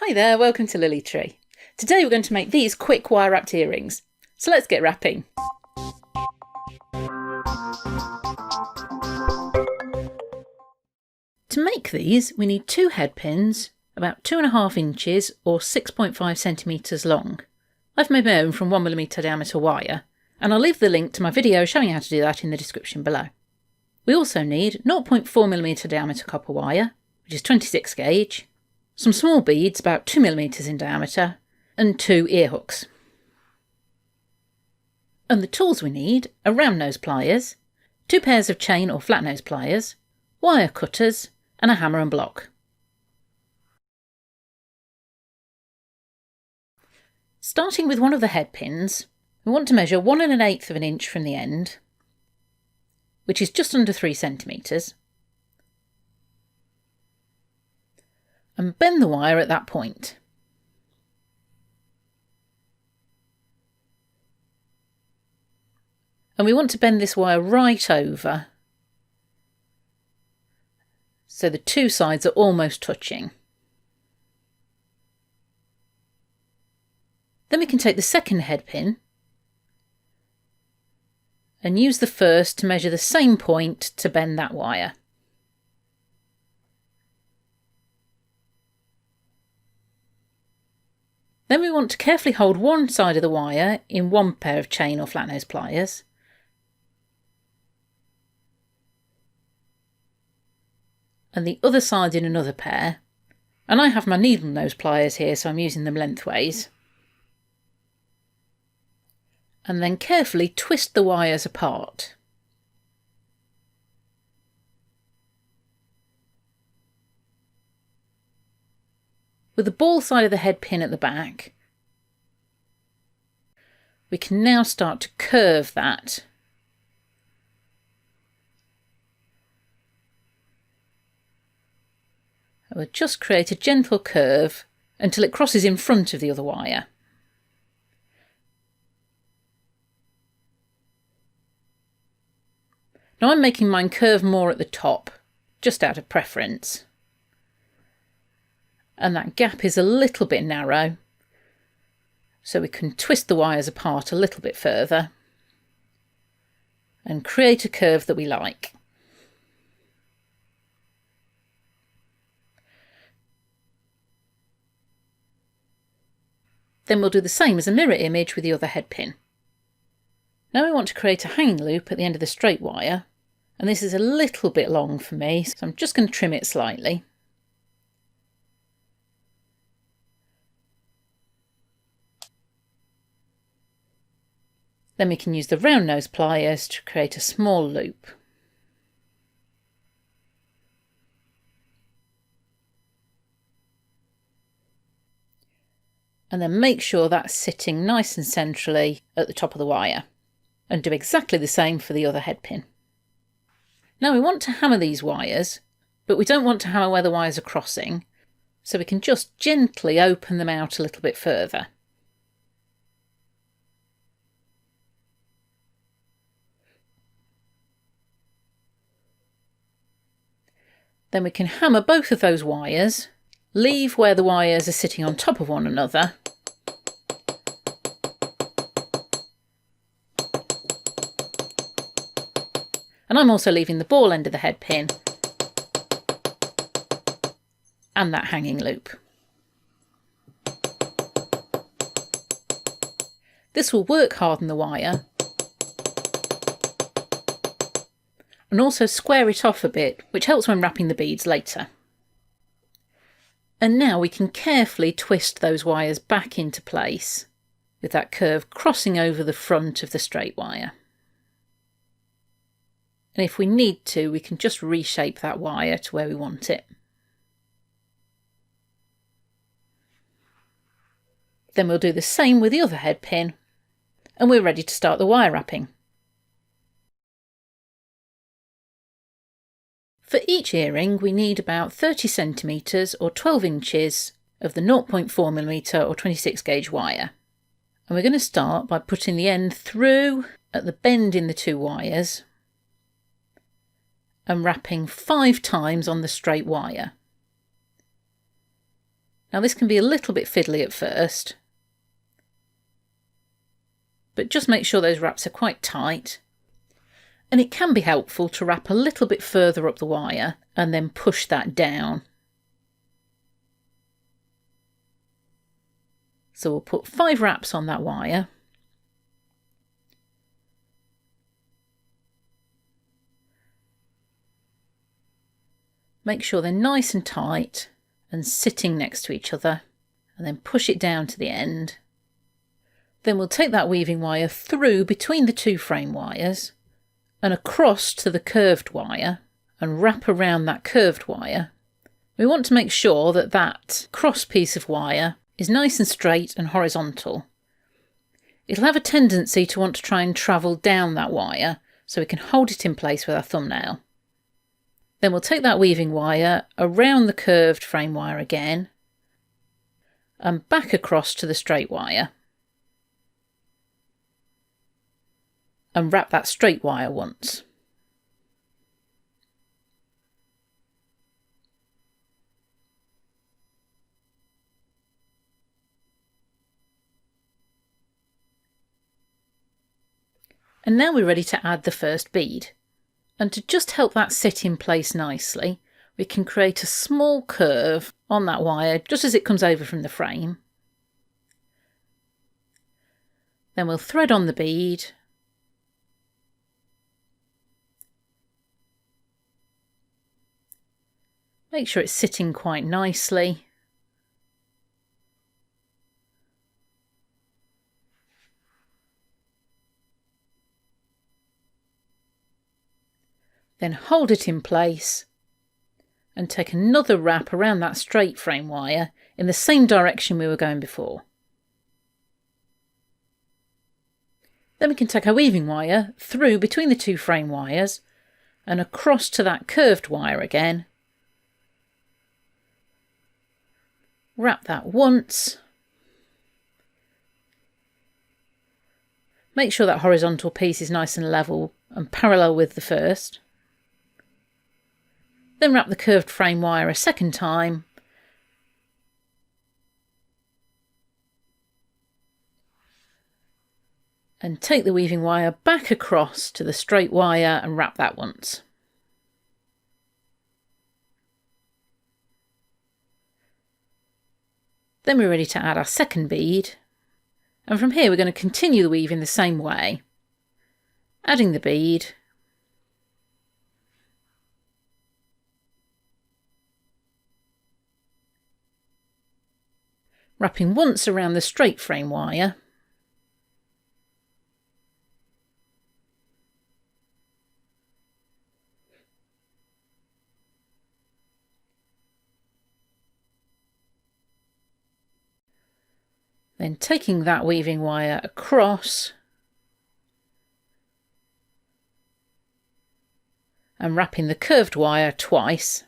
Hi there, welcome to Lilly-Tree. Today we're going to make these quick wire wrapped earrings. So let's get wrapping. To make these we need 2 head pins about 2.5 inches or 6.5 centimetres long. I've made my own from 1mm diameter wire, and I'll leave the link to my video showing how to do that in the description below. We also need 0.4mm diameter copper wire, which is 26 gauge, some small beads about 2mm in diameter, and 2 ear hooks. And the tools we need are round nose pliers, 2 pairs of chain or flat nose pliers, wire cutters, and a hammer and block. Starting with one of the head pins, we want to measure 1 1/8 of an inch from the end, which is just under 3 centimetres, and bend the wire at that point. And we want to bend this wire right over, so the 2 sides are almost touching. Then we can take the second head pin and use the first to measure the same point to bend that wire. Then we want to carefully hold one side of the wire in one pair of chain or flat nose pliers, and the other side in another pair, and I have my needle nose pliers here, so I'm using them lengthways. And then carefully twist the wires apart. With the ball side of the head pin at the back, we can now start to curve that. We'll just create a gentle curve until it crosses in front of the other wire. Now I'm making mine curve more at the top, just out of preference. And that gap is a little bit narrow, so we can twist the wires apart a little bit further and create a curve that we like. Then we'll do the same as a mirror image with the other head pin. Now we want to create a hanging loop at the end of the straight wire, and this is a little bit long for me, so I'm just going to trim it slightly. Then we can use the round nose pliers to create a small loop. And then make sure that's sitting nice and centrally at the top of the wire. And do exactly the same for the other head pin. Now we want to hammer these wires, but we don't want to hammer where the wires are crossing, so we can just gently open them out a little bit further. Then we can hammer both of those wires, leave where the wires are sitting on top of one another, and I'm also leaving the ball end of the head pin and that hanging loop. This will work harden the wire and also square it off a bit, which helps when wrapping the beads later. And now we can carefully twist those wires back into place with that curve crossing over the front of the straight wire. And if we need to, we can just reshape that wire to where we want it. Then we'll do the same with the other head pin, and we're ready to start the wire wrapping. For each earring we need about 30 centimetres or 12 inches of the 0.4mm or 26 gauge wire. And we're going to start by putting the end through at the bend in the 2 wires and wrapping 5 times on the straight wire. Now this can be a little bit fiddly at first, but just make sure those wraps are quite tight. And it can be helpful to wrap a little bit further up the wire and then push that down. So we'll put 5 wraps on that wire. Make sure they're nice and tight and sitting next to each other, and then push it down to the end. Then we'll take that weaving wire through between the 2 frame wires and across to the curved wire and wrap around that curved wire. We want to make sure that that cross piece of wire is nice and straight and horizontal. It'll have a tendency to want to try and travel down that wire, so we can hold it in place with our thumbnail. Then we'll take that weaving wire around the curved frame wire again and back across to the straight wire. And wrap that straight wire once. And now we're ready to add the first bead. And to just help that sit in place nicely, we can create a small curve on that wire just as it comes over from the frame. Then we'll thread on the bead. Make sure it's sitting quite nicely. Then hold it in place and take another wrap around that straight frame wire in the same direction we were going before. Then we can take our weaving wire through between the 2 frame wires and across to that curved wire again. Wrap that once. Make sure that horizontal piece is nice and level and parallel with the first. Then wrap the curved frame wire a second time. And take the weaving wire back across to the straight wire and wrap that once. Then we're ready to add our second bead, and from here we're going to continue the weave in the same way, adding the bead, wrapping once around the straight frame wire, then taking that weaving wire across and wrapping the curved wire twice.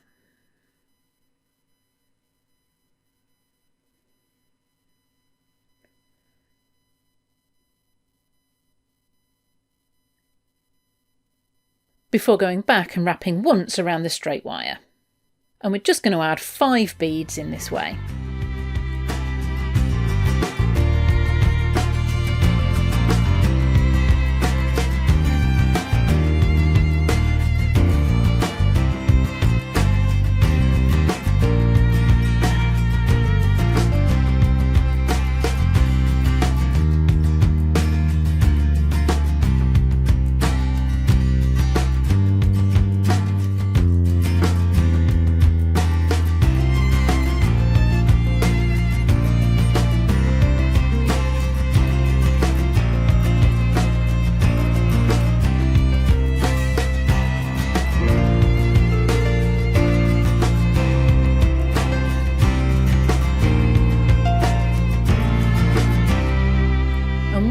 Before going back and wrapping once around the straight wire. And we're just going to add 5 beads in this way.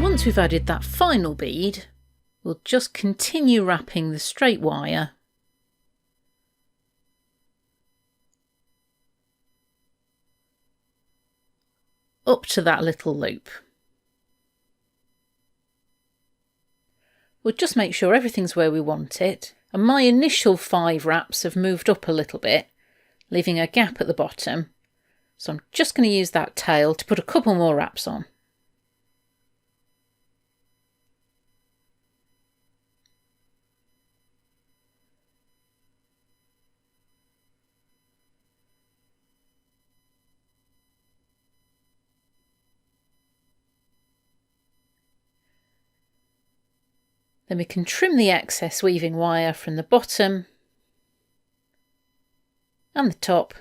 Once we've added that final bead, we'll just continue wrapping the straight wire up to that little loop. We'll just make sure everything's where we want it, and my initial 5 wraps have moved up a little bit, leaving a gap at the bottom. So I'm just going to use that tail to put a couple more wraps on. Then we can trim the excess weaving wire from the bottom and the top,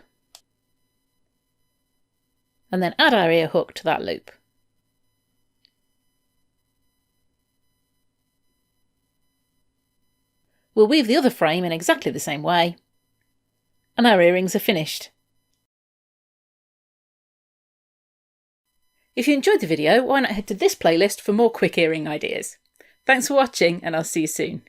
and then add our ear hook to that loop. We'll weave the other frame in exactly the same way, and our earrings are finished. If you enjoyed the video, why not head to this playlist for more quick earring ideas. Thanks for watching, and I'll see you soon.